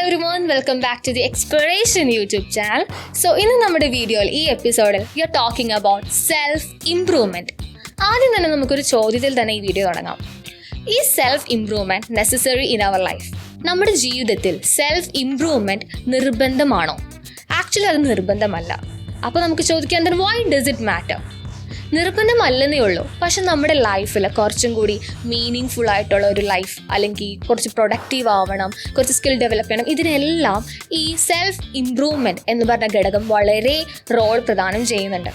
everyone, welcome back to the Exploration YouTube channel. So, ഇന്ന് നമ്മുടെ വീഡിയോയിൽ ഈ എപ്പിസോഡിൽ we are talking about self-improvement. ആദ്യം തന്നെ നമുക്കൊരു ചോദ്യത്തിൽ തന്നെ ഈ വീഡിയോ തുടങ്ങാം. ഈ self-improvement necessary in our life? നമ്മുടെ ജീവിതത്തിൽ self-improvement നിർബന്ധമാണോ? ആക്ച്വലി അത് നിർബന്ധമല്ല. അപ്പോൾ നമുക്ക് ചോദിക്കാം, then why does it matter? നിർബന്ധമല്ലെന്നേ ഉള്ളൂ. പക്ഷെ നമ്മുടെ ലൈഫിൽ കുറച്ചും കൂടി മീനിങ് ഫുൾ ആയിട്ടുള്ള ഒരു ലൈഫ്, അല്ലെങ്കിൽ കുറച്ച് പ്രൊഡക്റ്റീവ് ആവണം, കുറച്ച് സ്കിൽ ഡെവലപ്പ് ചെയ്യണം, ഇതിനെല്ലാം ഈ സെൽഫ് ഇംപ്രൂവ്മെൻറ്റ് എന്ന് പറഞ്ഞ ഘടകം വളരെ റോൾ പ്രദാനം ചെയ്യുന്നുണ്ട്.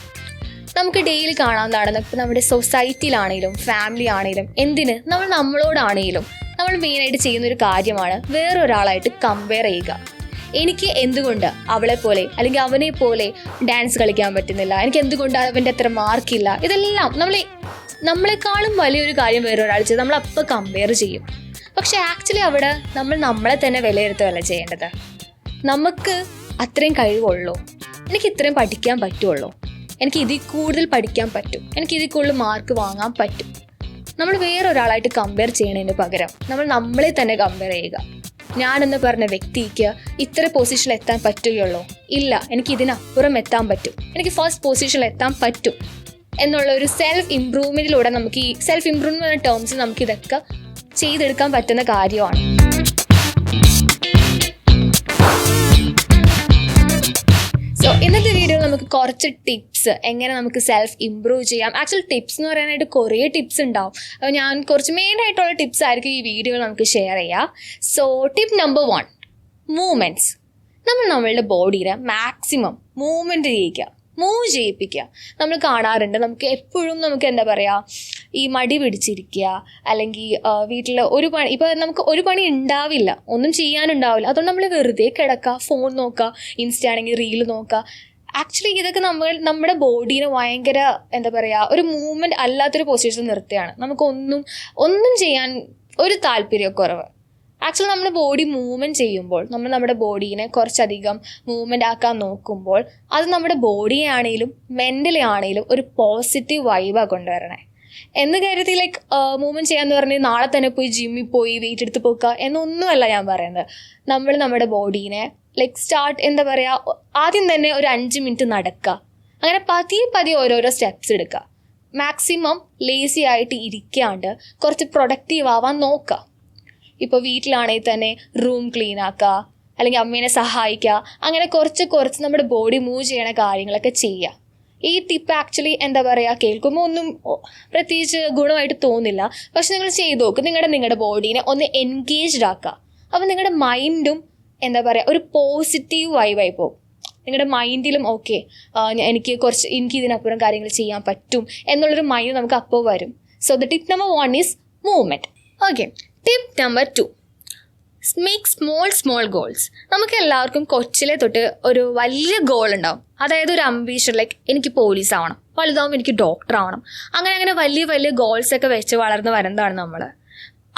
നമുക്ക് ഡെയിലി കാണാവുന്നതാണ്. ഇപ്പോൾ നമ്മുടെ സൊസൈറ്റിയിലാണെങ്കിലും ഫാമിലി ആണെങ്കിലും എന്തിന് നമ്മളോടാണെങ്കിലും നമ്മൾ മെയിനായിട്ട് ചെയ്യുന്നൊരു കാര്യമാണ് വേറൊരാളായിട്ട് കമ്പയർ ചെയ്യുക. എനിക്ക് എന്തുകൊണ്ട് അവളെ പോലെ അല്ലെങ്കിൽ അവനെ പോലെ ഡാൻസ് കളിക്കാൻ പറ്റുന്നില്ല, എനിക്ക് എന്തുകൊണ്ട് അവൻ്റെ അത്ര മാർക്കില്ല, ഇതെല്ലാം നമ്മളെക്കാളും വലിയൊരു കാര്യം വേറൊരാൾ ചെയ്ത് നമ്മളപ്പോൾ കമ്പയർ ചെയ്യും. പക്ഷെ ആക്ച്വലി അവിടെ നമ്മളെ തന്നെ വിലയിരുത്തുകയല്ല ചെയ്യേണ്ടത്. നമുക്ക് അത്രയും കഴിവുള്ളൂ, എനിക്ക് ഇത്രയും പഠിക്കാൻ പറ്റുള്ളൂ, എനിക്ക് ഇതിൽ കൂടുതൽ പഠിക്കാൻ പറ്റും, എനിക്ക് ഇതിൽ കൂടുതൽ മാർക്ക് വാങ്ങാൻ പറ്റും. നമ്മൾ വേറൊരാളായിട്ട് കമ്പയർ ചെയ്യുന്നതിന് പകരം നമ്മളെ തന്നെ കമ്പയർ ചെയ്യുക. ഞാനെന്ന് പറഞ്ഞ വ്യക്തിക്ക് ഇത്ര പൊസിഷനിൽ എത്താൻ പറ്റുകയുള്ളൂ, ഇല്ല എനിക്ക് ഇതിനപ്പുറം എത്താൻ പറ്റും, എനിക്ക് ഫസ്റ്റ് പൊസിഷനിൽ എത്താൻ പറ്റും എന്നുള്ള ഒരു സെൽഫ് ഇംപ്രൂവ്മെൻറ്റിലൂടെ നമുക്ക് ഈ സെൽഫ് ഇംപ്രൂവ്മെൻറ്റ് എന്ന ടേംസിൽ നമുക്ക് ഇതൊക്കെ ചെയ്തെടുക്കാൻ പറ്റുന്ന കാര്യമാണ്. സോ ഇന്നത്തെ വീഡിയോയിൽ നമുക്ക് കുറച്ച് ടിപ്സ് എങ്ങനെ നമുക്ക് സെൽഫ് ഇംപ്രൂവ് ചെയ്യാം. ആക്ച്വൽ ടിപ്സ് എന്ന് പറയാനായിട്ട് കുറേ ടിപ്സ് ഉണ്ടാവും. അപ്പോൾ ഞാൻ കുറച്ച് മെയിനായിട്ടുള്ള ടിപ്സ് ആയിരിക്കും ഈ വീഡിയോയിൽ നമുക്ക് ഷെയർ ചെയ്യാം. So tip number 1, movements. നമ്മളുടെ ബോഡിയെ മാക്സിമം മൂവ് ചെയ്യിപ്പിക്കുക. നമ്മൾ കാണാറുണ്ട്, നമുക്ക് എപ്പോഴും എന്താ പറയുക, ഈ മടി പിടിച്ചിരിക്കുക, അല്ലെങ്കിൽ വീട്ടിൽ ഒരു പണി, ഇപ്പോൾ നമുക്ക് ഒരു പണി ഉണ്ടാവില്ല, ഒന്നും ചെയ്യാനുണ്ടാവില്ല, അതുകൊണ്ട് നമ്മൾ വെറുതെ കിടക്കുക, ഫോൺ നോക്കുക, ഇൻസ്റ്റ ആണെങ്കിൽ റീൽ നോക്കുക. ആക്ച്വലി ഇതൊക്കെ നമ്മുടെ ബോഡീനെ ഭയങ്കര എന്താ പറയുക, ഒരു മൂവ്മെൻറ്റ് അല്ലാത്തൊരു പൊസിഷൻ നിർത്തുകയാണ്. നമുക്കൊന്നും ചെയ്യാൻ ഒരു താല്പര്യക്കുറവ്. ആക്ച്വലി നമ്മുടെ ബോഡി മൂവ്മെൻറ്റ് ചെയ്യുമ്പോൾ നമ്മുടെ ബോഡീനെ കുറച്ചധികം മൂവ്മെൻ്റ് ആക്കാൻ നോക്കുമ്പോൾ അത് നമ്മുടെ ബോഡിയെ ആണെങ്കിലും മെൻ്റലി ആണെങ്കിലും ഒരു പോസിറ്റീവ് വൈബാണ് കൊണ്ടുവരണേ. എന്ന് കരുതി മൂവ്മെൻറ്റ് ചെയ്യാന്ന് പറഞ്ഞ് നാളെ തന്നെ പോയി ജിമ്മിൽ പോയി വെയിറ്റ് എടുത്ത് പോക്കുക എന്നൊന്നുമല്ല ഞാൻ പറയുന്നത്. നമ്മുടെ ബോഡീനെ സ്റ്റാർട്ട് എന്താ പറയുക, ആദ്യം തന്നെ ഒരു 5 മിനിറ്റ് നടക്കുക, അങ്ങനെ പതിയെ ഓരോരോ സ്റ്റെപ്സ് എടുക്കുക. മാക്സിമം ലേസി ആയിട്ട് ഇരിക്കാണ്ട് കുറച്ച് പ്രൊഡക്റ്റീവ് ആവാൻ നോക്കുക. ഇപ്പോൾ വീട്ടിലാണെങ്കിൽ തന്നെ റൂം ക്ലീൻ ആക്കുക, അല്ലെങ്കിൽ അമ്മേനെ സഹായിക്കുക, അങ്ങനെ കുറച്ച് നമ്മുടെ ബോഡി മൂവ് ചെയ്യണ കാര്യങ്ങളൊക്കെ ചെയ്യുക. ഈ ടിപ്പ് ആക്ച്വലി എന്താ പറയുക, കേൾക്കുമ്പോൾ ഒന്നും പ്രത്യേകിച്ച് ഗുണമായിട്ട് തോന്നില്ല, പക്ഷെ നിങ്ങൾ ചെയ്ത് നോക്ക്. നിങ്ങളുടെ ബോഡീനെ ഒന്ന് എൻഗേജ്ഡ് ആക്കുക. അപ്പോൾ നിങ്ങളുടെ മൈൻഡും എന്താ പറയുക ഒരു പോസിറ്റീവ് വൈബായി പോകും. നിങ്ങളുടെ മൈൻഡിലും ഓക്കെ എനിക്ക് ഇതിനപ്പുറം കാര്യങ്ങൾ ചെയ്യാൻ പറ്റും എന്നുള്ളൊരു മൈൻഡ് നമുക്ക് അപ്പോൾ വരും. So the tip number 1 is movement. Okay, tip number 2, make small goals. നമുക്ക് എല്ലാവർക്കും കൊച്ചിലെ തൊട്ട് ഒരു വലിയ ഗോൾ ഉണ്ടാവും. അതായത് ഒരു അംബീഷൻ, എനിക്ക് പോലീസ് ആവണം, വലുതാവും എനിക്ക് ഡോക്ടർ ആവണം, അങ്ങനെ വലിയ ഗോൾസൊക്കെ വെച്ച് വളർന്ന് വരുന്നതാണ് നമ്മൾ.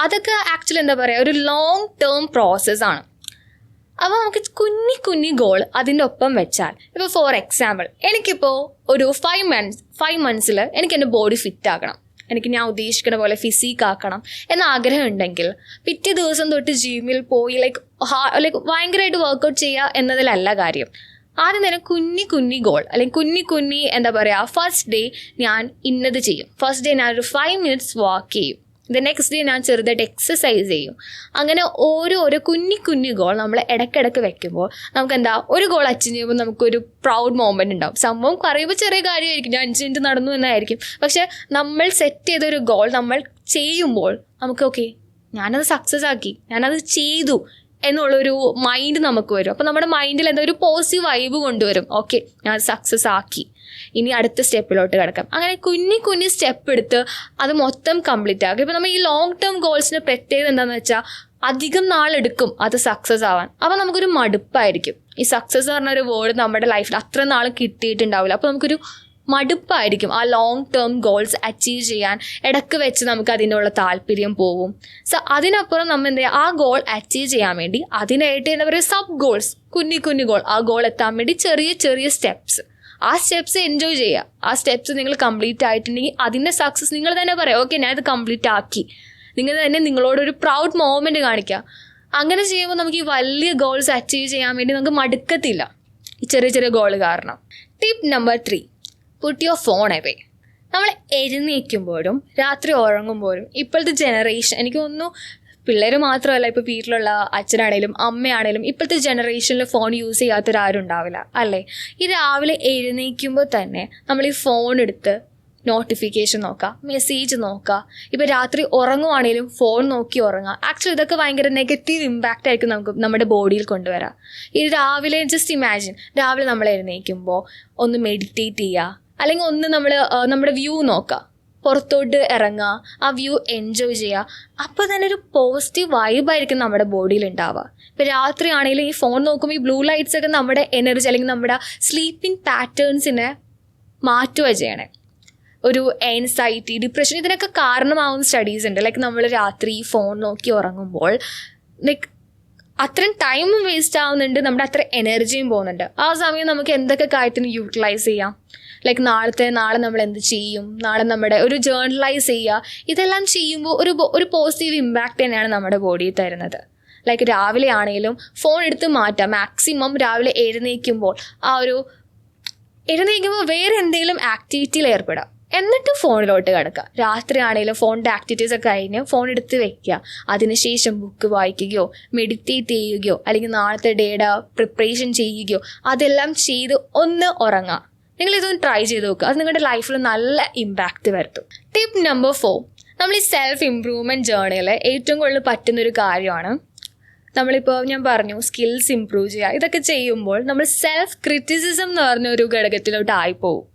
അതൊക്കെ ആക്ച്വലി എന്താ പറയുക ഒരു ലോങ് ടേം പ്രോസസ്സാണ്. അപ്പോൾ നമുക്ക് കുഞ്ഞി ഗോൾ അതിൻ്റെ ഒപ്പം വെച്ചാൽ, ഇപ്പോൾ ഫോർ എക്സാമ്പിൾ എനിക്കിപ്പോൾ ഒരു 5 മന്ത്സിൽ എനിക്ക് എൻ്റെ ബോഡി ഫിറ്റ് ആക്കണം, എനിക്ക് ഞാൻ ഉദ്ദേശിക്കുന്ന പോലെ ഫിസിക് ആക്കണം എന്ന ആഗ്രഹം ഉണ്ടെങ്കിൽ പിറ്റേ ദിവസം തൊട്ട് ജിമ്മിൽ പോയി ഭയങ്കരമായിട്ട് വർക്കൗട്ട് ചെയ്യുക എന്നതിലല്ല കാര്യം. ആദ്യം തന്നെ കുഞ്ഞി ഗോൾ, അല്ലെങ്കിൽ കുഞ്ഞി എന്താ പറയുക, ഫസ്റ്റ് ഡേ ഞാൻ ഇന്നത് ചെയ്യും, ഫസ്റ്റ് ഡേ ഞാനൊരു 5 മിനിറ്റ്സ് വാക്ക് ചെയ്യും, നെക്സ്റ്റ് ഡേ ഞാൻ ചെറുതായിട്ട് എക്സസൈസ് ചെയ്യും. അങ്ങനെ ഓരോ കുഞ്ഞി ഗോൾ നമ്മൾ ഇടയ്ക്കിടയ്ക്ക് വെക്കുമ്പോൾ നമുക്ക് എന്താ ഒരു ഗോൾ അച്ചീവ് ചെയ്യുമ്പോൾ നമുക്കൊരു പ്രൗഡ് മൊമെൻ്റ് ഉണ്ടാവും. സംഭവം പറയുമ്പോൾ ചെറിയ കാര്യമായിരിക്കും, ഞാൻ 5 മിനിറ്റ് നടന്നു എന്നായിരിക്കും, പക്ഷെ നമ്മൾ സെറ്റ് ചെയ്തൊരു ഗോൾ നമ്മൾ ചെയ്യുമ്പോൾ നമുക്ക് ഓക്കെ ഞാനത് സക്സസ് ആക്കി, ഞാനത് ചെയ്തു എന്നുള്ളൊരു മൈൻഡ് നമുക്ക് വരും. അപ്പോൾ നമ്മുടെ മൈൻഡിൽ എന്താ ഒരു പോസിറ്റീവ് വൈബ് കൊണ്ടുവരും. ഓക്കെ ഞാൻ സക്സസ് ആക്കി, ഇനി അടുത്ത സ്റ്റെപ്പിലോട്ട് കിടക്കാം. അങ്ങനെ കുഞ്ഞി സ്റ്റെപ്പ് എടുത്ത് അത് മൊത്തം കംപ്ലീറ്റ് ആക്കും. ഇപ്പോൾ നമ്മൾ ഈ ലോങ് ടേം ഗോൾസിന് പ്രത്യേകത എന്താണെന്ന് വെച്ചാൽ അധികം നാളെടുക്കും അത് സക്സസ് ആവാൻ. അപ്പോൾ നമുക്കൊരു മടുപ്പായിരിക്കും. ഈ സക്സസ് എന്ന് പറഞ്ഞൊരു വേർഡ് നമ്മുടെ ലൈഫിൽ അത്ര നാൾ കിട്ടിയിട്ടുണ്ടാവില്ല. അപ്പോൾ നമുക്കൊരു മടുപ്പായിരിക്കും ആ ലോങ് ടേം ഗോൾസ് അച്ചീവ് ചെയ്യാൻ. ഇടയ്ക്ക് വെച്ച് നമുക്ക് അതിൻ്റെ ഉള്ള താല്പര്യം പോവും. സോ അതിനപ്പുറം നമ്മൾ എന്താ ചെയ്യുക, ആ ഗോൾ അച്ചീവ് ചെയ്യാൻ വേണ്ടി അതിനായിട്ട് എന്താ പറയുക സബ് ഗോൾസ്, കുഞ്ഞി ഗോൾ, ആ ഗോൾ എത്താൻ വേണ്ടി ചെറിയ സ്റ്റെപ്സ്, ആ സ്റ്റെപ്സ് എൻജോയ് ചെയ്യുക. ആ സ്റ്റെപ്സ് നിങ്ങൾ കംപ്ലീറ്റ് ആയിട്ടുണ്ടെങ്കിൽ അതിൻ്റെ സക്സസ് നിങ്ങൾ തന്നെ പറയാം, ഓക്കെ ഞാൻ ഇത് കംപ്ലീറ്റ് ആക്കി. നിങ്ങൾ തന്നെ നിങ്ങളോടൊരു പ്രൗഡ് മൊമെൻറ്റ് കാണിക്കുക. അങ്ങനെ ചെയ്യുമ്പോൾ നമുക്ക് ഈ വലിയ ഗോൾസ് അച്ചീവ് ചെയ്യാൻ വേണ്ടി നമുക്ക് മടുക്കത്തില്ല ഈ ചെറിയ ചെറിയ ഗോൾ കാരണം. Tip number 3, put your phone away. നമ്മൾ എഴുന്നേൽക്കുമ്പോഴും രാത്രി ഉറങ്ങുമ്പോഴും ഇപ്പോഴത്തെ ജനറേഷൻ, എനിക്ക് തോന്നുന്നു പിള്ളേർ മാത്രമല്ല, ഇപ്പോൾ വീട്ടിലുള്ള അച്ഛനാണേലും അമ്മയാണേലും ഇപ്പോഴത്തെ ജനറേഷനിൽ ഫോൺ യൂസ് ചെയ്യാത്തൊരാരും ഉണ്ടാവില്ല അല്ലേ. ഈ രാവിലെ എഴുന്നേൽക്കുമ്പോൾ തന്നെ നമ്മൾ ഈ ഫോൺ എടുത്ത് നോട്ടിഫിക്കേഷൻ നോക്കുക, മെസ്സേജ് നോക്കുക. ഇപ്പോൾ രാത്രി ഉറങ്ങുവാണേലും ഫോൺ നോക്കി ഉറങ്ങുക. ആക്ച്വലി ഇതൊക്കെ ഭയങ്കര നെഗറ്റീവ് ഇമ്പാക്റ്റ് ആയിരിക്കും നമുക്ക് നമ്മുടെ ബോഡിയിൽ കൊണ്ടുവരാം. ഈ രാവിലെ ജസ്റ്റ് ഇമാജിൻ, രാവിലെ നമ്മൾ എഴുന്നേൽക്കുമ്പോൾ ഒന്ന് മെഡിറ്റേറ്റ് ചെയ്യുക, അല്ലെങ്കിൽ ഒന്ന് നമ്മുടെ വ്യൂ നോക്കുക, പുറത്തോട്ട് ഇറങ്ങുക, ആ വ്യൂ എൻജോയ് ചെയ്യുക. അപ്പോൾ തന്നെ ഒരു പോസിറ്റീവ് വൈബായിരിക്കും നമ്മുടെ ബോഡിയിൽ ഉണ്ടാവുക. ഇപ്പോൾ രാത്രി ആണെങ്കിലും ഈ ഫോൺ നോക്കുമ്പോൾ ഈ ബ്ലൂ ലൈറ്റ്സ് ഒക്കെ നമ്മുടെ എനർജി അല്ലെങ്കിൽ നമ്മുടെ സ്ലീപ്പിംഗ് പാറ്റേൺസിനെ മാറ്റുക ചെയ്യണേ. ഒരു ആൻസൈറ്റി, ഡിപ്രഷൻ, ഇതിനൊക്കെ കാരണമാവുന്ന സ്റ്റഡീസ് ഉണ്ട്. ലൈക്ക് നമ്മൾ രാത്രി ഫോൺ നോക്കി ഉറങ്ങുമ്പോൾ ലൈക്ക് അത്രയും ടൈമും വേസ്റ്റ് ആവുന്നുണ്ട്, നമ്മുടെ അത്ര എനർജിയും പോകുന്നുണ്ട്. ആ സമയം നമുക്ക് എന്തൊക്കെ കാര്യത്തിന് യൂട്ടിലൈസ് ചെയ്യാം. ലൈക്ക് നാളെ നമ്മൾ എന്ത് ചെയ്യും, നാളെ നമ്മുടെ ഒരു ജേർണലൈസ് ചെയ്യുക. ഇതെല്ലാം ചെയ്യുമ്പോൾ ഒരു പോസിറ്റീവ് ഇമ്പാക്റ്റ് തന്നെയാണ് നമ്മുടെ ബോഡിയിൽ തരുന്നത്. ലൈക്ക് രാവിലെ ആണെങ്കിലും ഫോൺ എടുത്ത് മാറ്റാം. മാക്സിമം രാവിലെ എഴുന്നേൽക്കുമ്പോൾ വേറെ എന്തെങ്കിലും ആക്ടിവിറ്റിയിൽ ഏർപ്പെടാം, എന്നിട്ട് ഫോണിലോട്ട് കിടക്കുക. രാത്രി ആണെങ്കിലും ഫോണിൻ്റെ ആക്ടിവിറ്റീസ് ഒക്കെ കഴിഞ്ഞ് ഫോൺ എടുത്ത് വെക്കുക. അതിനുശേഷം ബുക്ക് വായിക്കുകയോ മെഡിറ്റേറ്റ് ചെയ്യുകയോ അല്ലെങ്കിൽ നാളത്തെ ഡേയുടെ പ്രിപ്പറേഷൻ ചെയ്യുകയോ അതെല്ലാം ചെയ്ത് ഒന്ന് ഉറങ്ങുക. നിങ്ങളിതൊന്ന് ട്രൈ ചെയ്ത് നോക്കുക. അത് നിങ്ങളുടെ ലൈഫിൽ നല്ല ഇമ്പാക്റ്റ് വരുത്തും. ടിപ്പ് നമ്പർ 4, നമ്മൾ ഈ സെൽഫ് ഇംപ്രൂവ്മെൻറ്റ് ജേർണിയിൽ ഏറ്റവും കൂടുതൽ പറ്റുന്നൊരു കാര്യമാണ്, നമ്മളിപ്പോൾ ഞാൻ പറഞ്ഞു സ്കിൽസ് ഇംപ്രൂവ് ചെയ്യുക. ഇതൊക്കെ ചെയ്യുമ്പോൾ നമ്മൾ സെൽഫ് ക്രിറ്റിസിസം എന്ന് പറഞ്ഞൊരു ഘടകത്തിലോട്ട് ആയിപ്പോവും.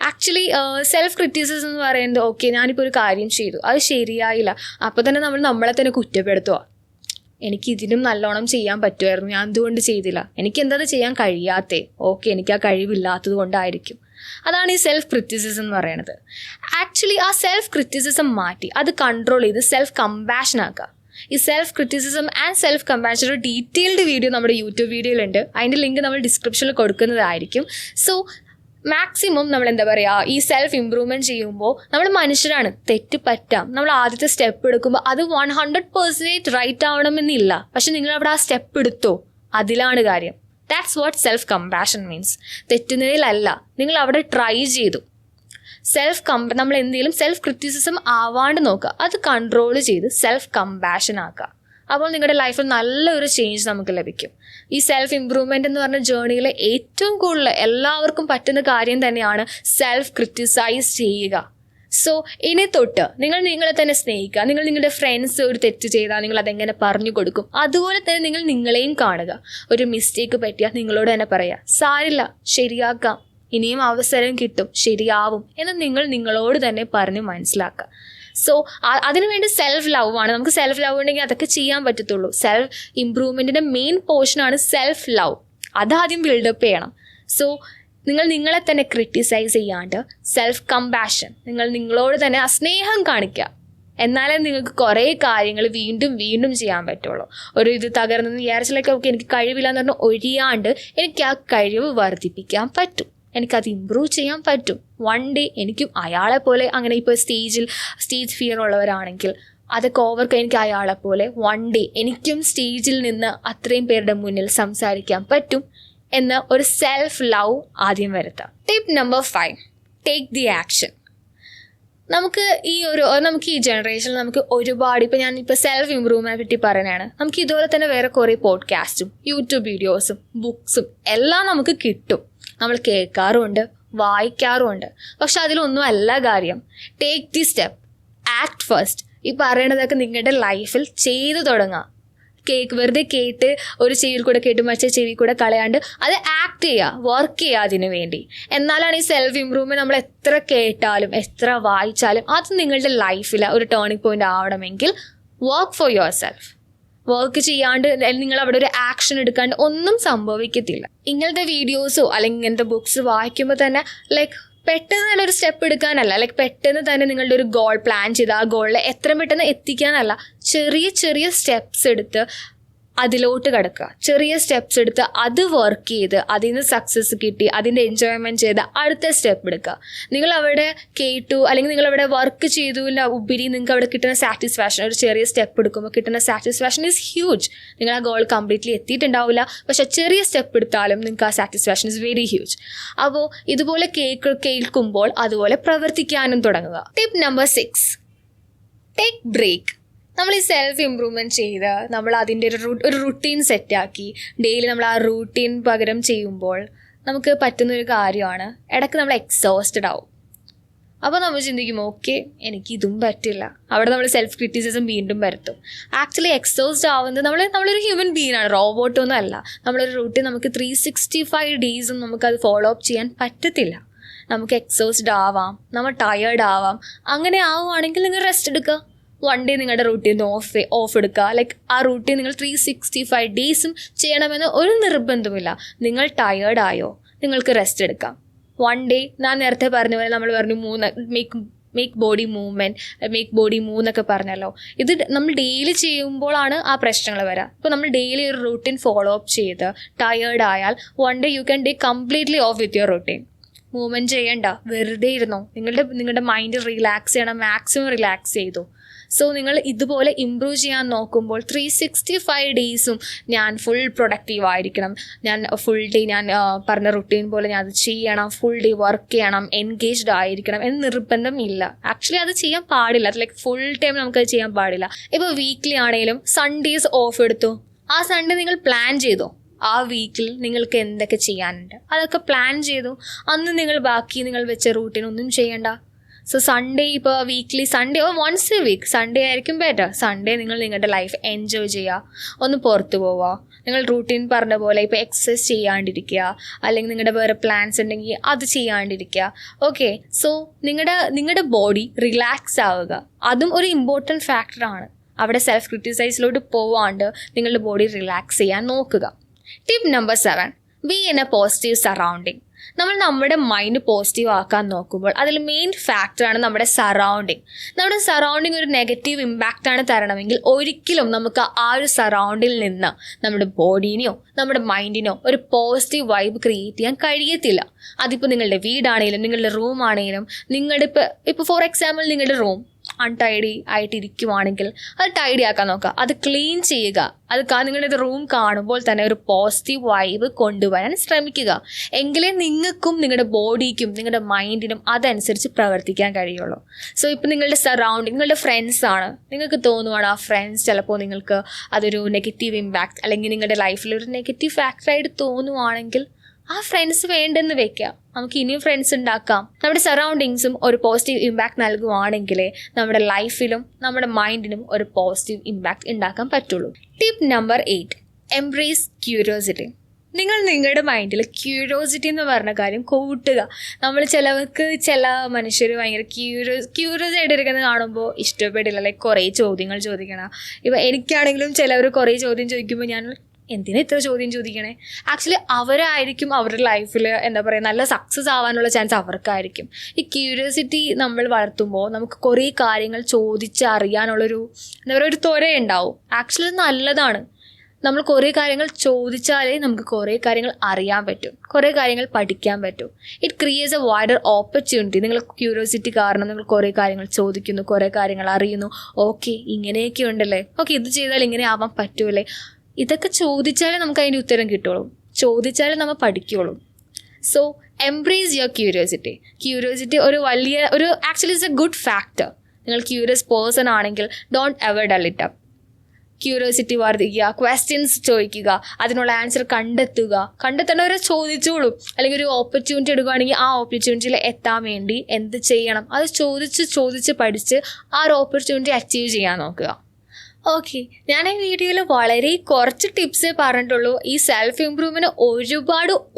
ആക്ച്വലി സെൽഫ് ക്രിറ്റിസിസം എന്ന് പറയുന്നത്, ഓക്കെ ഞാനിപ്പോൾ ഒരു കാര്യം ചെയ്തു, അത് ശരിയായില്ല, അപ്പോൾ തന്നെ നമ്മളെ തന്നെ കുറ്റപ്പെടുത്തുക. എനിക്ക് ഇതിനും നല്ലോണം ചെയ്യാൻ പറ്റുമായിരുന്നു, ഞാൻ എന്തുകൊണ്ട് ചെയ്തില്ല, എനിക്ക് എന്താ ചെയ്യാൻ കഴിയാത്തേ, ഓക്കെ എനിക്ക് ആ കഴിവില്ലാത്തത് കൊണ്ടായിരിക്കും. അതാണ് ഈ സെൽഫ് ക്രിറ്റിസിസം എന്ന് പറയുന്നത്. ആക്ച്വലി ആ സെൽഫ് ക്രിറ്റിസിസം മാറ്റി അത് കൺട്രോൾ ചെയ്ത് സെൽഫ് കമ്പാഷൻ ആക്കുക. ഈ self criticism and self compassion ഒരു ഡീറ്റെയിൽഡ് വീഡിയോ നമ്മുടെ യൂട്യൂബ് വീഡിയോയിലുണ്ട്. അതിൻ്റെ ലിങ്ക് നമ്മൾ ഡിസ്ക്രിപ്ഷനിൽ കൊടുക്കുന്നതായിരിക്കും. സോ മാക്സിമം നമ്മൾ എന്താ പറയുക, ഈ സെൽഫ് ഇംപ്രൂവ്മെൻറ്റ് ചെയ്യുമ്പോൾ നമ്മൾ മനുഷ്യരാണ്, തെറ്റ് പറ്റാം. നമ്മൾ ആദ്യത്തെ സ്റ്റെപ്പ് എടുക്കുമ്പോൾ അത് 100% റൈറ്റ് ആവണമെന്നില്ല, പക്ഷെ നിങ്ങൾ അവിടെ ആ സ്റ്റെപ്പ് എടുത്തോ, അതിലാണ് കാര്യം. That's what self compassion means. തെറ്റുന്നതിലല്ല, നിങ്ങൾ അവിടെ ട്രൈ ചെയ്തു. നമ്മൾ എന്തെങ്കിലും സെൽഫ് ക്രിറ്റിസിസം ആവാണ്ട് നോക്കുക, അത് കൺട്രോൾ ചെയ്ത് സെൽഫ് കമ്പാഷൻ ആക്കുക. അപ്പോൾ നിങ്ങളുടെ ലൈഫിൽ നല്ലൊരു ചേഞ്ച് നമുക്ക് ലഭിക്കും. ഈ സെൽഫ് ഇംപ്രൂവ്മെൻ്റ് എന്ന് പറഞ്ഞ ജേർണിയിൽ ഏറ്റവും കൂടുതൽ എല്ലാവർക്കും പറ്റുന്ന കാര്യം തന്നെയാണ് സെൽഫ് ക്രിറ്റിസൈസ് ചെയ്യുക. സോ ഇനി തൊട്ട് നിങ്ങളെ തന്നെ സ്നേഹിക്കുക. നിങ്ങളുടെ ഫ്രണ്ട്സ് ഒരു തെറ്റ് ചെയ്താൽ നിങ്ങൾ അതെങ്ങനെ പറഞ്ഞു കൊടുക്കും, അതുപോലെ തന്നെ നിങ്ങൾ നിങ്ങളെയും കാണുക. ഒരു മിസ്റ്റേക്ക് പറ്റിയാൽ നിങ്ങളോട് തന്നെ പറയുക, സാരില്ല, ശരിയാക്കാം, ഇനിയും അവസരം കിട്ടും, ശരിയാവും എന്ന് നിങ്ങളോട് തന്നെ പറഞ്ഞ് മനസ്സിലാക്കുക. സോ അതിനുവേണ്ടി സെൽഫ് ലവ് ആണ്. നമുക്ക് സെൽഫ് ലവ് ഉണ്ടെങ്കിൽ അതൊക്കെ ചെയ്യാൻ പറ്റത്തുള്ളൂ. സെൽഫ് ഇംപ്രൂവ്മെൻറ്റിൻ്റെ മെയിൻ പോർഷനാണ് സെൽഫ് ലവ്. അതാദ്യം ബിൽഡപ്പ് ചെയ്യണം. സോ നിങ്ങളെ തന്നെ ക്രിട്ടിസൈസ് ചെയ്യാണ്ട് സെൽഫ് കമ്പാഷൻ, നിങ്ങളോട് തന്നെ ആ സ്നേഹം കാണിക്കുക. എന്നാലേ നിങ്ങൾക്ക് കുറേ കാര്യങ്ങൾ വീണ്ടും വീണ്ടും ചെയ്യാൻ പറ്റുള്ളൂ. ഇത് തകർന്നെന്ന് വിചാരിച്ചിലേക്ക് ഓക്കെ എനിക്ക് കഴിവില്ല എന്ന് പറഞ്ഞാൽ ഒഴിയാണ്ട് എനിക്ക് ആ കഴിവ് വർദ്ധിപ്പിക്കാൻ പറ്റും, എനിക്കത് ഇമ്പ്രൂവ് ചെയ്യാൻ പറ്റും. വൺ ഡേ എനിക്കും അയാളെ പോലെ, അങ്ങനെ ഇപ്പോൾ സ്റ്റേജ് ഫിയർ ഉള്ളവരാണെങ്കിൽ അതൊക്കെ ഓവർകം എനിക്ക് അയാളെ പോലെ വൺ ഡേ എനിക്കും സ്റ്റേജിൽ നിന്ന് അത്രയും പേരുടെ മുന്നിൽ സംസാരിക്കാൻ പറ്റും എന്ന ഒരു സെൽഫ് ലവ് ആദ്യം വരുത്താം. Tip number 5, take the action. നമുക്ക് ഈ ജനറേഷനിൽ നമുക്ക് ഒരുപാട്, ഞാനിപ്പോൾ സെൽഫ് ഇംപ്രൂവ്മെൻറ്റിനെ പറ്റി പറയുന്നതാണ്, നമുക്ക് ഇതുപോലെ തന്നെ വേറെ കുറേ പോഡ്കാസ്റ്റും യൂട്യൂബ് വീഡിയോസും ബുക്സും എല്ലാം നമുക്ക് കിട്ടും. നമ്മൾ കേൾക്കാറുമുണ്ട്, വായിക്കാറുമുണ്ട്. പക്ഷെ അതിലൊന്നും അല്ല കാര്യം. Take the step, act first. ഈ പറയണതൊക്കെ നിങ്ങളുടെ ലൈഫിൽ ചെയ്തു തുടങ്ങുക. വെറുതെ കേട്ട് ഒരു ചെവിയിൽ കൂടെ കേട്ട് മറ്റേ ചെവി കൂടെ കളയാണ്ട് അത് ആക്ട് ചെയ്യുക, വർക്ക് ചെയ്യുക അതിനു വേണ്ടി. എന്നാലാണ് ഈ സെൽഫ് ഇംപ്രൂവ്മെൻറ്റ് നമ്മൾ എത്ര കേട്ടാലും എത്ര വായിച്ചാലും അത് നിങ്ങളുടെ ലൈഫിൽ ഒരു ടേണിംഗ് പോയിന്റ് ആവണമെങ്കിൽ work for your self. Work ചെയ്യാണ്ട് നിങ്ങൾ അവിടെ ഒരു ആക്ഷൻ എടുക്കാണ്ട് ഒന്നും സംഭവിക്കത്തില്ല. ഇങ്ങനത്തെ വീഡിയോസോ അല്ലെങ്കിൽ ഇങ്ങനത്തെ ബുക്സ് വായിക്കുമ്പോൾ തന്നെ പെട്ടെന്ന് തന്നെ ഒരു സ്റ്റെപ്പ് എടുക്കാനല്ല, പെട്ടെന്ന് തന്നെ നിങ്ങളുടെ ഒരു ഗോൾ പ്ലാൻ ചെയ്ത് ആ ഗോളിൽ എത്ര പെട്ടെന്ന് എത്തിക്കാനല്ല, ചെറിയ ചെറിയ സ്റ്റെപ്സ് എടുത്ത് അതിലോട്ട് കിടക്കുക. ചെറിയ സ്റ്റെപ്സ് എടുത്ത് അത് വർക്ക് ചെയ്ത് അതിൽ നിന്ന് സക്സസ് കിട്ടി അതിൻ്റെ എൻജോയ്മെൻറ്റ് ചെയ്ത് അടുത്ത സ്റ്റെപ്പ് എടുക്കുക. നിങ്ങൾ അവിടെ കേട്ടു അല്ലെങ്കിൽ നിങ്ങൾ അവിടെ വർക്ക് ചെയ്തുവില്ല ഉപരി നിങ്ങൾക്ക് അവിടെ കിട്ടുന്ന സാറ്റിസ്ഫാക്ഷൻ, ഒരു ചെറിയ സ്റ്റെപ്പ് എടുക്കുമ്പോൾ കിട്ടുന്ന സാറ്റിസ്ഫാക്ഷൻ ഈസ് ഹ്യൂജ്. നിങ്ങൾ ആ ഗോൾ കംപ്ലീറ്റ്ലി എത്തിയിട്ടുണ്ടാവില്ല, പക്ഷെ ചെറിയ സ്റ്റെപ്പ് എടുത്താലും നിങ്ങൾക്ക് ആ സാറ്റിസ്ഫാക്ഷൻ ഇസ് വെരി ഹ്യൂജ്. അപ്പോൾ ഇതുപോലെ കേൾക്കുമ്പോൾ അതുപോലെ പ്രവർത്തിക്കാനും തുടങ്ങുക. Tip number 6, take break. നമ്മൾ ഈ സെൽഫ് ഇമ്പ്രൂവ്മെൻറ്റ് ചെയ്ത് നമ്മൾ അതിൻ്റെ ഒരു റുട്ടീൻ സെറ്റാക്കി ഡെയിലി നമ്മൾ ആ റൂട്ടീൻ പകരം ചെയ്യുമ്പോൾ നമുക്ക് പറ്റുന്നൊരു കാര്യമാണ്, ഇടയ്ക്ക് നമ്മൾ എക്സോസ്റ്റഡ് ആവും. അപ്പോൾ നമ്മൾ ചിന്തിക്കും ഓക്കെ എനിക്ക് ഇതും പറ്റില്ല, അവിടെ നമ്മൾ സെൽഫ് ക്രിറ്റിസിസം വീണ്ടും വരുത്തും. ആക്ച്വലി എക്സോസ്റ്റ് ആവുന്നത് നമ്മളൊരു ഹ്യൂമൻ ബീയിങ്, റോബോട്ടൊന്നും അല്ല. നമ്മളൊരു റൂട്ടീൻ നമുക്ക് 365 ഡേയ്സും നമുക്കത് ഫോളോ അപ്പ് ചെയ്യാൻ പറ്റത്തില്ല. നമുക്ക് എക്സോസ്റ്റഡ് ആവാം, നമ്മൾ ടയേർഡ് ആവാം. അങ്ങനെ ആവുകയാണെങ്കിൽ നിങ്ങൾ റെസ്റ്റ് എടുക്കുക. 1 ഡേ നിങ്ങളുടെ റൂട്ടീൻ ഓഫ് എടുക്കുക. ലൈക്ക് ആ റൂട്ടീൻ നിങ്ങൾ 365 ഡേയ്സും ചെയ്യണമെന്ന് ഒരു നിർബന്ധമില്ല. നിങ്ങൾ ടയേർഡ് ആയോ നിങ്ങൾക്ക് റെസ്റ്റ് എടുക്കാം. 1 ഡേ ഞാൻ നേരത്തെ പറഞ്ഞ പോലെ നമ്മൾ പറഞ്ഞു 3 make body movement, make body മൂവെന്നൊക്കെ പറഞ്ഞല്ലോ. ഇത് നമ്മൾ ഡെയിലി ചെയ്യുമ്പോഴാണ് ആ പ്രശ്നങ്ങൾ വരിക. ഇപ്പോൾ നമ്മൾ ഡെയിലി ഒരു റൂട്ടീൻ ഫോളോ അപ്പ് ചെയ്ത് ടയേർഡ് ആയാൽ 1 day you can take completely off with your routine. Movement ചെയ്യണ്ട, വെറുതെ ഇരുന്നോ. നിങ്ങളുടെ മൈൻഡ് റിലാക്സ് ചെയ്യണം, മാക്സിമം റിലാക്സ് ചെയ്തു. സോ നിങ്ങൾ ഇതുപോലെ ഇമ്പ്രൂവ് ചെയ്യാൻ നോക്കുമ്പോൾ 365 ഡേയ്സും ഞാൻ ഫുൾ പ്രൊഡക്റ്റീവ് ആയിരിക്കണം, ഞാൻ ഫുൾ ഡേ ഞാൻ പറഞ്ഞ റുട്ടീൻ പോലെ ഞാൻ അത് ചെയ്യണം, ഫുൾ ഡേ വർക്ക് ചെയ്യണം, എൻഗേജ്ഡ് ആയിരിക്കണം എന്ന് നിർബന്ധം ഇല്ല. ആക്ച്വലി അത് ചെയ്യാൻ പാടില്ല. അത് ലൈക്ക് ഫുൾ ടൈം നമുക്കത് ചെയ്യാൻ പാടില്ല. ഇപ്പോൾ വീക്ക്ലി ആണെങ്കിലും സൺഡേസ് ഓഫ് എടുത്തു, ആ സൺഡേ നിങ്ങൾ പ്ലാൻ ചെയ്തോ ആ വീക്കിൽ നിങ്ങൾക്ക് എന്തൊക്കെ ചെയ്യാനുണ്ട് അതൊക്കെ പ്ലാൻ ചെയ്തു. അന്ന് നിങ്ങൾ വെച്ച റൂട്ടീൻ ഒന്നും ചെയ്യണ്ട. സോ സൺഡേ ഇപ്പോൾ weekly Sunday once a week Sunday ആയിരിക്കും ബെറ്റർ. സൺഡേ നിങ്ങൾ നിങ്ങളുടെ ലൈഫ് എൻജോയ് ചെയ്യുക, ഒന്ന് പുറത്തു പോവുക. നിങ്ങൾ റൂട്ടീൻ പറഞ്ഞ പോലെ ഇപ്പോൾ എക്സസൈസ് ചെയ്യാണ്ടിരിക്കുക, അല്ലെങ്കിൽ നിങ്ങളുടെ വേറെ പ്ലാൻസ് ഉണ്ടെങ്കിൽ അത് ചെയ്യാണ്ടിരിക്കുക. ഓക്കെ, സോ നിങ്ങളുടെ ബോഡി റിലാക്സ് ആവുക, അതും ഒരു ഇമ്പോർട്ടൻറ്റ് ഫാക്ടറാണ്. അവിടെ സെൽഫ് ക്രിറ്റിസൈസിലോട്ട് പോവാണ്ട് നിങ്ങളുടെ ബോഡി റിലാക്സ് ചെയ്യാൻ നോക്കുക. Tip number 7, be in A positive surrounding. നമ്മുടെ മൈൻഡ് പോസിറ്റീവ് ആക്കാൻ നോക്കുമ്പോൾ അതിൽ മെയിൻ ഫാക്ടറാണ് നമ്മുടെ സറൗണ്ടിങ്. നമ്മുടെ സറൗണ്ടിങ് ഒരു നെഗറ്റീവ് ഇമ്പാക്റ്റാണ് തരണമെങ്കിൽ ഒരിക്കലും നമുക്ക് ആ ഒരു സറൗണ്ടിൽ നിന്ന് നമ്മുടെ ബോഡീനെയോ നമ്മുടെ മൈൻഡിനോ ഒരു പോസിറ്റീവ് വൈബ് ക്രിയേറ്റ് ചെയ്യാൻ കഴിയത്തില്ല. അതിപ്പോൾ നിങ്ങളുടെ വീടാണെങ്കിലും നിങ്ങളുടെ റൂം ആണെങ്കിലും നിങ്ങളുടെ ഇപ്പോൾ ഫോർ എക്സാമ്പിൾ നിങ്ങളുടെ റൂം അൺടൈഡി ആയിട്ടിരിക്കുവാണെങ്കിൽ അത് ടൈഡി ആക്കാൻ നോക്കുക, അത് ക്ലീൻ ചെയ്യുക. അത് നിങ്ങളുടെ റൂം കാണുമ്പോൾ തന്നെ ഒരു പോസിറ്റീവ് വൈബ് കൊണ്ടുവരാൻ ശ്രമിക്കുക. എങ്കിലേ നിങ്ങൾക്കും നിങ്ങളുടെ ബോഡിക്കും നിങ്ങളുടെ മൈൻഡിനും അതനുസരിച്ച് പ്രവർത്തിക്കാൻ കഴിയുള്ളൂ. സോ ഇപ്പോൾ നിങ്ങളുടെ സറൗണ്ടിങ് നിങ്ങളുടെ ഫ്രണ്ട്സാണ്, നിങ്ങൾക്ക് തോന്നുവാണ് ആ ഫ്രണ്ട്സ് ചിലപ്പോൾ നിങ്ങൾക്ക് അതൊരു നെഗറ്റീവ് ഇമ്പാക്റ്റ് അല്ലെങ്കിൽ നിങ്ങളുടെ ലൈഫിൽ ഒരു നെഗറ്റീവ് ഫാക്ടറായിട്ട് തോന്നുവാണെങ്കിൽ ആ ഫ്രണ്ട്സ് വേണ്ടെന്ന് വെക്കുക. നമുക്ക് ഇനിയും ഫ്രണ്ട്സ് ഉണ്ടാക്കാം. നമ്മുടെ സറൗണ്ടിങ്സും ഒരു പോസിറ്റീവ് ഇമ്പാക്റ്റ് നൽകുവാണെങ്കിലേ നമ്മുടെ ലൈഫിലും നമ്മുടെ മൈൻഡിനും ഒരു പോസിറ്റീവ് ഇമ്പാക്റ്റ് ഉണ്ടാക്കാൻ പറ്റുള്ളൂ. Tip number 8, embrace curiosity. നിങ്ങളുടെ മൈൻഡിൽ ക്യൂരിയോസിറ്റി എന്ന് പറഞ്ഞ കാര്യം കൂട്ടുക. ചില മനുഷ്യർ ഭയങ്കര ക്യൂരിയസ് ആയിട്ടിരിക്കുന്നത് കാണുമ്പോൾ ഇഷ്ടപ്പെടില്ല. ലൈക്ക് കുറേ ചോദ്യങ്ങൾ ചോദിക്കണം. ഇപ്പോൾ എനിക്കാണെങ്കിലും ചിലവർ കുറേ ചോദ്യം ചോദിക്കുമ്പോൾ ഞാൻ എന്തിനാ ഇത്ര ചോദ്യം ചോദിക്കണേ. ആക്ച്വലി അവരായിരിക്കും അവരുടെ ലൈഫിൽ എന്താ പറയുക നല്ല സക്സസ് ആവാനുള്ള ചാൻസ് അവർക്കായിരിക്കും. ഈ ക്യൂരിയോസിറ്റി നമ്മൾ വളർത്തുമ്പോൾ നമുക്ക് കുറേ കാര്യങ്ങൾ ചോദിച്ചറിയാനുള്ളൊരു എന്താ പറയുക ഒരു ത്വരയുണ്ടാവും. ആക്ച്വലി നല്ലതാണ്. നമ്മൾ കുറേ കാര്യങ്ങൾ ചോദിച്ചാലേ നമുക്ക് കുറേ കാര്യങ്ങൾ അറിയാൻ പറ്റും, കുറേ കാര്യങ്ങൾ പഠിക്കാൻ പറ്റും. It creates A wider opportunity. നിങ്ങൾ ക്യൂരിയോസിറ്റി കാരണം നിങ്ങൾ കുറേ കാര്യങ്ങൾ ചോദിക്കുന്നു, കുറേ കാര്യങ്ങൾ അറിയുന്നു. ഓക്കെ ഇങ്ങനെയൊക്കെ ഉണ്ടല്ലേ, ഓക്കെ ഇത് ചെയ്താൽ ഇങ്ങനെ ആവാൻ പറ്റുമല്ലേ. ഇതൊക്കെ ചോദിച്ചാലേ നമുക്ക് അതിൻ്റെ ഉത്തരം കിട്ടുള്ളൂ, ചോദിച്ചാലേ നമ്മൾ പഠിക്കുള്ളൂ. സോ എംബ്രേസ് യുവർ ക്യൂരിയോസിറ്റി ഒരു actually it's a good factor. നിങ്ങൾ ക്യൂരിയസ് പേഴ്സൺ ആണെങ്കിൽ don't ever dull it up. Curiosity വർദ്ധിക്കുക, ക്വസ്റ്റ്യൻസ് ചോദിക്കുക, അതിനുള്ള ആൻസർ കണ്ടെത്തേണ്ടവരെ ചോദിച്ചോളൂ. അല്ലെങ്കിൽ ഒരു ഓപ്പർച്യൂണിറ്റി എടുക്കുകയാണെങ്കിൽ ആ ഓപ്പർച്യൂണിറ്റിയിൽ എത്താൻ വേണ്ടി എന്ത് ചെയ്യണം അത് ചോദിച്ച് പഠിച്ച് ആ ഒരു ഓപ്പർച്യൂണിറ്റി അച്ചീവ് ചെയ്യാൻ നോക്കുക. ഓക്കെ, ഞാൻ ഈ വീഡിയോയിൽ വളരെ കുറച്ച് ടിപ്സേ പറഞ്ഞിട്ടുള്ളൂ. ഈ സെൽഫ് ഇമ്പ്രൂവ്മെൻറ്റ്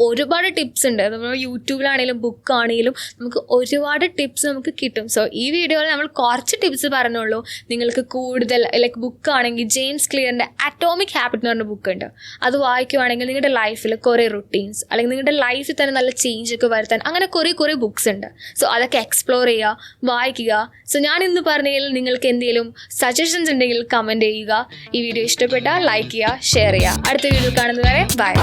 ഒരുപാട് ടിപ്സ് ഉണ്ട്. നമ്മൾ യൂട്യൂബിലാണെങ്കിലും ബുക്കാണെങ്കിലും നമുക്ക് ഒരുപാട് ടിപ്സ് നമുക്ക് കിട്ടും. സോ ഈ വീഡിയോയിൽ നമ്മൾ കുറച്ച് ടിപ്സ് പറഞ്ഞുള്ളൂ. നിങ്ങൾക്ക് കൂടുതൽ ലൈക്ക് ബുക്കാണെങ്കിൽ ജെയിംസ് ക്ലിയറിൻ്റെ അറ്റോമിക് ഹാബിറ്റ് എന്ന് പറഞ്ഞ ബുക്കുണ്ട്. അത് വായിക്കുവാണെങ്കിൽ നിങ്ങളുടെ ലൈഫിൽ കുറേ റുട്ടീൻസ് അല്ലെങ്കിൽ നിങ്ങളുടെ ലൈഫിൽ തന്നെ നല്ല ചേഞ്ച് ഒക്കെ വരുത്താൻ അങ്ങനെ കുറേ ബുക്സ് ഉണ്ട്. സോ അതൊക്കെ എക്സ്പ്ലോർ ചെയ്യുക, വായിക്കുക. സോ ഞാൻ ഇന്ന് പറഞ്ഞതിൽ നിങ്ങൾക്ക് എന്തെങ്കിലും സജഷൻസ് ഉണ്ടെങ്കിൽ കമൻറ്റ് കമൻറ്റ് ചെയ്യുക. ഈ വീഡിയോ ഇഷ്ടപ്പെട്ടാൽ ലൈക്ക് ചെയ്യുക, ഷെയർ ചെയ്യുക. അടുത്ത വീഡിയോ കാണുന്നതുവരെ ബൈ.